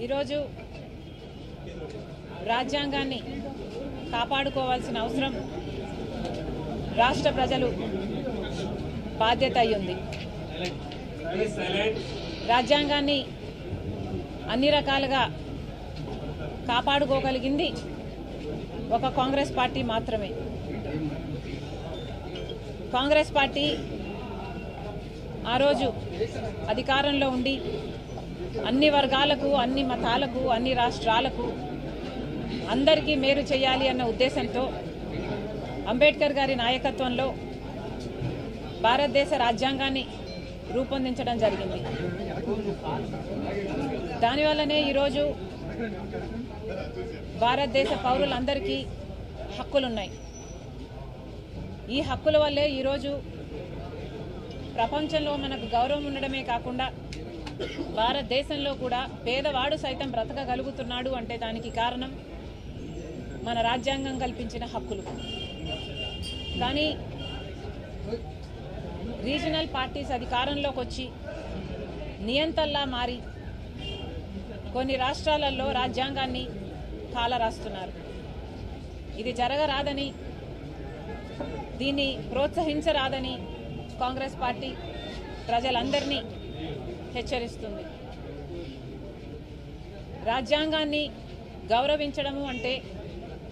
ఈరోజు రాజ్యాంగాన్ని కాపాడుకోవాల్సిన అవసరం రాష్ట్ర ప్రజలు బాధ్యత అయ్యింది. రాజ్యాంగాన్ని అన్ని రకాలుగా కాపాడుకోగలిగింది ఒక కాంగ్రెస్ పార్టీ మాత్రమే. కాంగ్రెస్ పార్టీ ఆ రోజు అధికారంలో ఉండి అన్ని వర్గాలకు, అన్ని మతాలకు, అన్ని రాష్ట్రాలకు అందరికీ మేలు చేయాలి అన్న ఉద్దేశంతో అంబేద్కర్ గారి నాయకత్వంలో భారతదేశ రాజ్యాంగాన్ని రూపొందించడం జరిగింది. దానివల్లనే ఈరోజు భారతదేశ పౌరులందరికీ హక్కులున్నాయి. ఈ హక్కుల వల్లే ఈరోజు ప్రపంచంలో మనకు గౌరవం ఉండడమే కాకుండా భారతదేశంలో కూడా పేదవాడు సైతం బ్రతకగలుగుతున్నాడు అంటే దానికి కారణం మన రాజ్యాంగం కల్పించిన హక్కులు. కానీ రీజనల్ పార్టీస్ అధికారంలోకి వచ్చి నియంతల్లా మారి కొన్ని రాష్ట్రాలలో రాజ్యాంగాన్ని కాలరాస్తున్నారు. ఇది జరగరాదని, దీన్ని ప్రోత్సహించరాదని కాంగ్రెస్ పార్టీ ప్రజలందరినీ హెచ్చరిస్తుంది. రాజ్యాంగాన్ని గౌరవించడము అంటే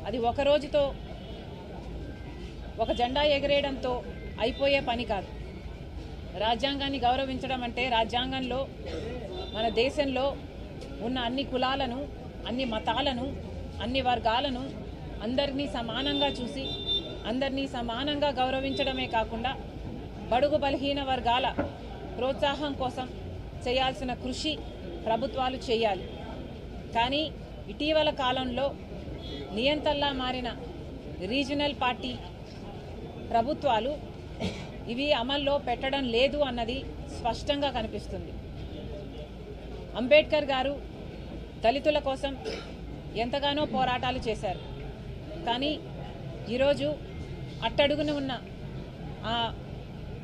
అది ఒక రోజుతో, ఒక జెండా ఎగరేయడంతో అయిపోయే పని కాదు. రాజ్యాంగాన్ని గౌరవించడం అంటే రాజ్యాంగంలో మన దేశంలో ఉన్న అన్ని కులాలను, అన్ని మతాలను, అన్ని వర్గాలను అందరినీ సమానంగా చూసి అందరినీ సమానంగా గౌరవించడమే కాకుండా బడుగు బలహీన వర్గాల ప్రోత్సాహం కోసం చేయాల్సిన కృషి ప్రభుత్వాలు చేయాలి. కానీ ఇటీవల కాలంలో నియంతల్లా మారిన రీజనల్ పార్టీ ప్రభుత్వాలు ఇవి అమల్లో పెట్టడం లేదు అన్నది స్పష్టంగా కనిపిస్తుంది. అంబేద్కర్ గారు దళితుల కోసం ఎంతగానో పోరాటాలు చేశారు. కానీ ఈరోజు అట్టడుగున ఉన్న ఆ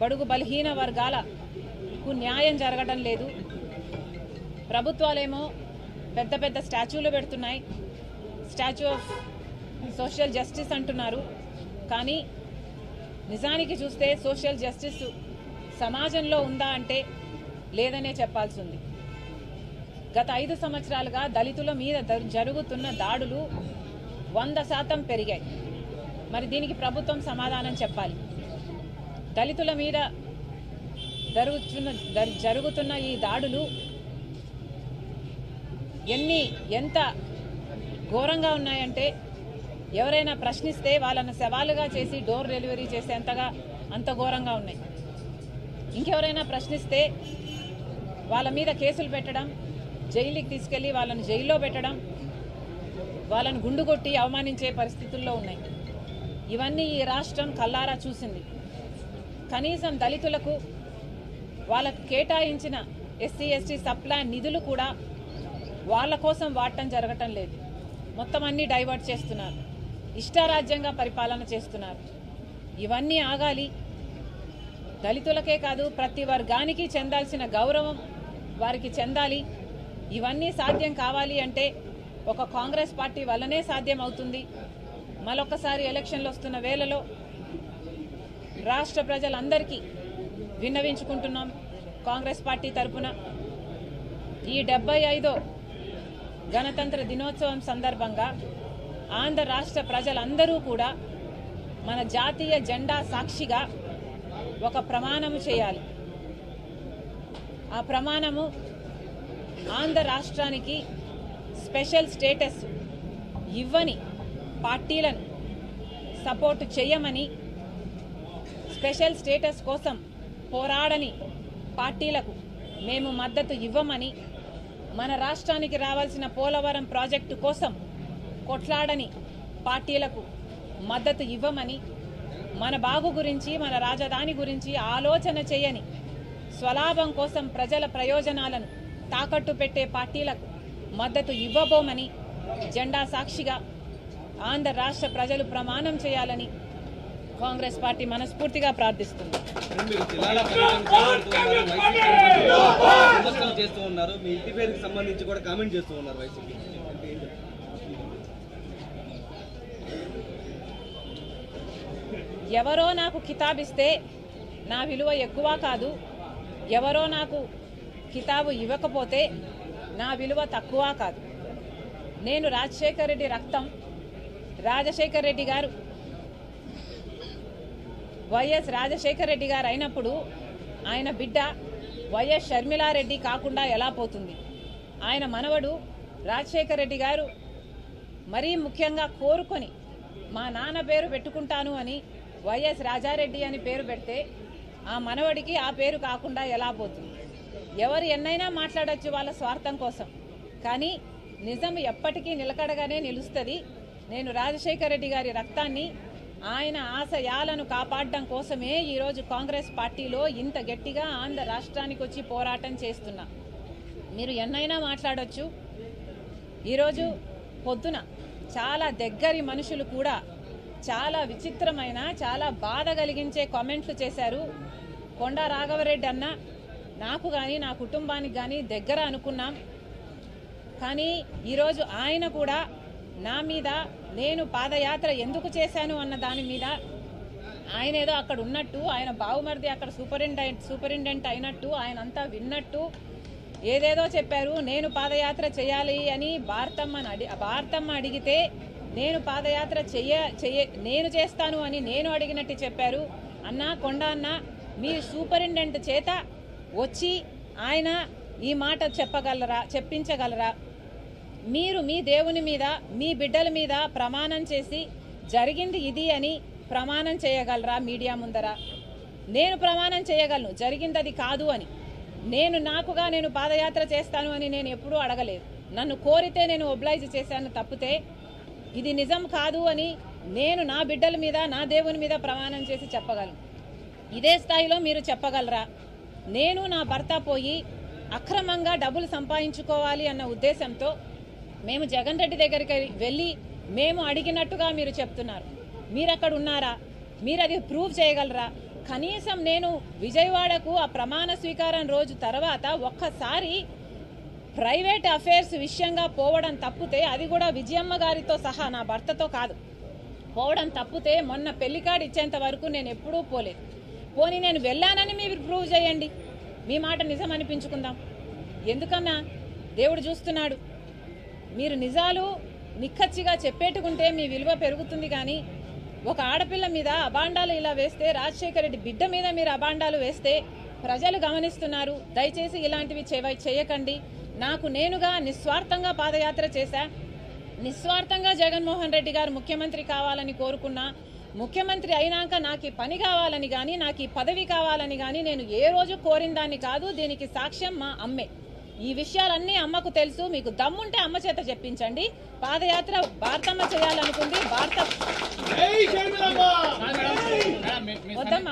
బడుగు బలహీన వర్గాలకు న్యాయం జరగడం లేదు. ప్రభుత్వాలేమో పెద్ద పెద్ద స్టాచ్యూలు పెడుతున్నాయి, స్టాచ్యూ ఆఫ్ సోషల్ జస్టిస్ అంటున్నారు. కానీ నిజానికి చూస్తే సోషల్ జస్టిస్ సమాజంలో ఉందా అంటే లేదనే చెప్పాల్సి ఉంది. గత 5 సంవత్సరాలుగా దళితుల మీద జరుగుతున్న దాడులు 100% పెరిగాయి. మరి దీనికి ప్రభుత్వం సమాధానం చెప్పాలి. దళితుల మీద జరుగుతున్న ఈ దాడులు ఎంత ఘోరంగా ఉన్నాయంటే ఎవరైనా ప్రశ్నిస్తే వాళ్ళను సవాలుగా చేసి డోర్ డెలివరీ చేసేంతగా అంత ఘోరంగా ఉన్నాయి. ఇంకెవరైనా ప్రశ్నిస్తే వాళ్ళ మీద కేసులు పెట్టడం, జైలుకి తీసుకెళ్లి వాళ్ళని జైల్లో పెట్టడం, వాళ్ళను గుండు కొట్టి అవమానించే పరిస్థితుల్లో ఉన్నాయి. ఇవన్నీ ఈ రాష్ట్రం కల్లారా చూసింది. కనీసం దళితులకు వాళ్ళకు కేటాయించిన ఎస్సీ ఎస్టీ సప్లాన్ నిధులు కూడా వాళ్ళ కోసం వాడటం జరగటం లేదు. మొత్తం అన్నీ డైవర్ట్ చేస్తున్నారు, ఇష్టారాజ్యంగా పరిపాలన చేస్తున్నారు. ఇవన్నీ ఆగాలి. దళితులకే కాదు ప్రతి వర్గానికి చెందాల్సిన గౌరవం వారికి చెందాలి. ఇవన్నీ సాధ్యం కావాలి అంటే ఒక కాంగ్రెస్ పార్టీ వల్లనే సాధ్యం అవుతుంది. మరొకసారి ఎలక్షన్లు వస్తున్న వేళలో రాష్ట్ర ప్రజలందరికీ విన్నవించుకుంటున్నాం. కాంగ్రెస్ పార్టీ తరఫున ఈ 75వ గణతంత్ర దినోత్సవం సందర్భంగా ఆంధ్ర రాష్ట్ర ప్రజలందరూ కూడా మన జాతీయ జెండా సాక్షిగా ఒక ప్రమాణము చేయాలి. ఆ ప్రమాణము ఆంధ్ర రాష్ట్రానికి స్పెషల్ స్టేటస్ ఇవ్వని పార్టీలను సపోర్టు చేయమని, స్పెషల్ స్టేటస్ కోసం పోరాడని పార్టీలకు మేము మద్దతు ఇవ్వమని, మన రాష్ట్రానికి రావాల్సిన పోలవరం ప్రాజెక్టు కోసం కొట్లాడని పార్టీలకు మద్దతు ఇవ్వమని, మన బాగు గురించి, మన రాజధాని గురించి ఆలోచన చేయని, స్వలాభం కోసం ప్రజల ప్రయోజనాలను తాకట్టు పెట్టే పార్టీలకు మద్దతు ఇవ్వబోమని జెండా సాక్షిగా ఆంధ్ర రాష్ట్ర ప్రజలు ప్రమాణం చేయాలని కాంగ్రెస్ పార్టీ మనస్ఫూర్తిగా ప్రార్థిస్తుంది. చేస్తూ ఉన్నారు. మీ ఇంటి పేరుకి సంబంధించి కూడా కామెంట్ చేస్తూ ఉన్నారు వైసీపీ. ఎవరో నాకు కితాబిస్తే నా విలువ ఎక్కువ కాదు, ఎవరో నాకు కితాబు ఇవ్వకపోతే నా విలువ తక్కువ కాదు. నేను రాజశేఖర రెడ్డి రక్తం. రాజశేఖర రెడ్డి గారు వైఎస్ రాజశేఖర రెడ్డి గారు అయినప్పుడు ఆయన బిడ్డ వైఎస్ షర్మిలారెడ్డి కాకుండా ఎలా పోతుంది? ఆయన మనవడు రాజశేఖర రెడ్డి గారు మరీ ముఖ్యంగా కోరుకొని మా నాన్న పేరు పెట్టుకుంటాను అని వైఎస్ రాజారెడ్డి అని పేరు పెడితే ఆ మనవడికి ఆ పేరు కాకుండా ఎలా పోతుంది? ఎవరు ఎన్నైనా మాట్లాడచ్చు వాళ్ళ స్వార్థం కోసం, కానీ నిజం ఎప్పటికీ నిలకడగానే నిలుస్తుంది. నేను రాజశేఖర రెడ్డి గారి రక్తాన్ని, ఆయన ఆశయాలను కాపాడడం కోసమే ఈరోజు కాంగ్రెస్ పార్టీలో ఇంత గట్టిగా ఆంధ్ర రాష్ట్రానికి వచ్చి పోరాటం చేస్తున్నా. మీరు ఎన్నైనా మాట్లాడొచ్చు. ఈరోజు పొద్దున చాలా దగ్గరి మనుషులు కూడా చాలా విచిత్రమైన, చాలా బాధ కలిగించే కామెంట్లు చేశారు. కొండా రాఘవరెడ్డి అన్న నాకు కానీ నా కుటుంబానికి కానీ దగ్గర అనుకున్నాం, కానీ ఈరోజు ఆయన కూడా నా మీద నేను పాదయాత్ర ఎందుకు చేశాను అన్న దాని మీద ఆయన ఏదో అక్కడ ఉన్నట్టు, ఆయన బావుమరిది అక్కడ సూపరింటెండెంట్ అయినట్టు, ఆయన అంతా విన్నట్టు ఏదేదో చెప్పారు. నేను పాదయాత్ర చేయాలి అని భారతమ్మ అడిగితే నేను పాదయాత్ర నేను చేస్తాను అని నేను అడిగినట్టు చెప్పారు. అన్న కొండ అన్న, మీ సూపరింటెండెంట్ చేత వచ్చి ఆయన ఈ మాట చెప్పించగలరా? మీరు మీ దేవుని మీద, మీ బిడ్డల మీద ప్రమాణం చేసి జరిగింది ఇది అని ప్రమాణం చేయగలరా మీడియా ముందర? నేను ప్రమాణం చేయగలను జరిగింది అది కాదు అని. నేను పాదయాత్ర చేస్తాను అని నేను ఎప్పుడూ అడగలేదు. నన్ను కోరితే నేను ఒబ్లైజ్ చేశాను తప్పితే ఇది నిజం కాదు అని నేను నా బిడ్డల మీద, నా దేవుని మీద ప్రమాణం చేసి చెప్పగలను. ఇదే స్థాయిలో మీరు చెప్పగలరా? నేను నా భర్త పోయి అక్రమంగా డబ్బులు సంపాదించుకోవాలి అన్న ఉద్దేశంతో మేము జగన్ రెడ్డి దగ్గరికి వెళ్ళి మేము అడిగినట్టుగా మీరు చెప్తున్నారు. మీరు అక్కడ ఉన్నారా? మీరు అది ప్రూవ్ చేయగలరా? కనీసం నేను విజయవాడకు ఆ ప్రమాణ స్వీకారం రోజు తర్వాత ఒక్కసారి ప్రైవేట్ అఫైర్స్ విషయంగా పోవడం తప్పితే, అది కూడా విజయమ్మ గారితో సహా నా భర్తతో కాదు పోవడం తప్పితే, మొన్న పెళ్లి కార్డు ఇచ్చేంత వరకు నేను ఎప్పుడూ పోలేదు. పోనీ నేను వెళ్ళానని మీరు ప్రూవ్ చేయండి, మీ మాట నిజం అనిపించుకుందాం. ఎందుకన్నా దేవుడు చూస్తున్నాడు. మీరు నిజాలు నిక్కచ్చిగా చెప్పేట్టుకుంటే మీ విలువ పెరుగుతుంది. కానీ ఒక ఆడపిల్ల మీద అబాండాలు ఇలా వేస్తే, రాజశేఖర రెడ్డి బిడ్డ మీద మీరు అబాండాలు వేస్తే ప్రజలు గమనిస్తున్నారు. దయచేసి ఇలాంటివి చేయకండి. నాకు నేనుగా నిస్వార్థంగా పాదయాత్ర చేశా. నిస్వార్థంగా జగన్మోహన్ రెడ్డి గారు ముఖ్యమంత్రి కావాలని కోరుకున్నా. ముఖ్యమంత్రి అయినాక నాకు ఈ పని కావాలని కానీ, నాకు ఈ పదవి కావాలని కానీ నేను ఏ రోజు కోరిన దాన్ని కాదు. దీనికి సాక్ష్యం మా అమ్మే. ఈ విషయాలన్నీ అమ్మకు తెలుసు. మీకు దమ్ముంటే అమ్మ చేత చెప్పించండి. పాదయాత్ర భారతమ్మ చేయాలనుకుంది.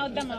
వద్దమ్మా.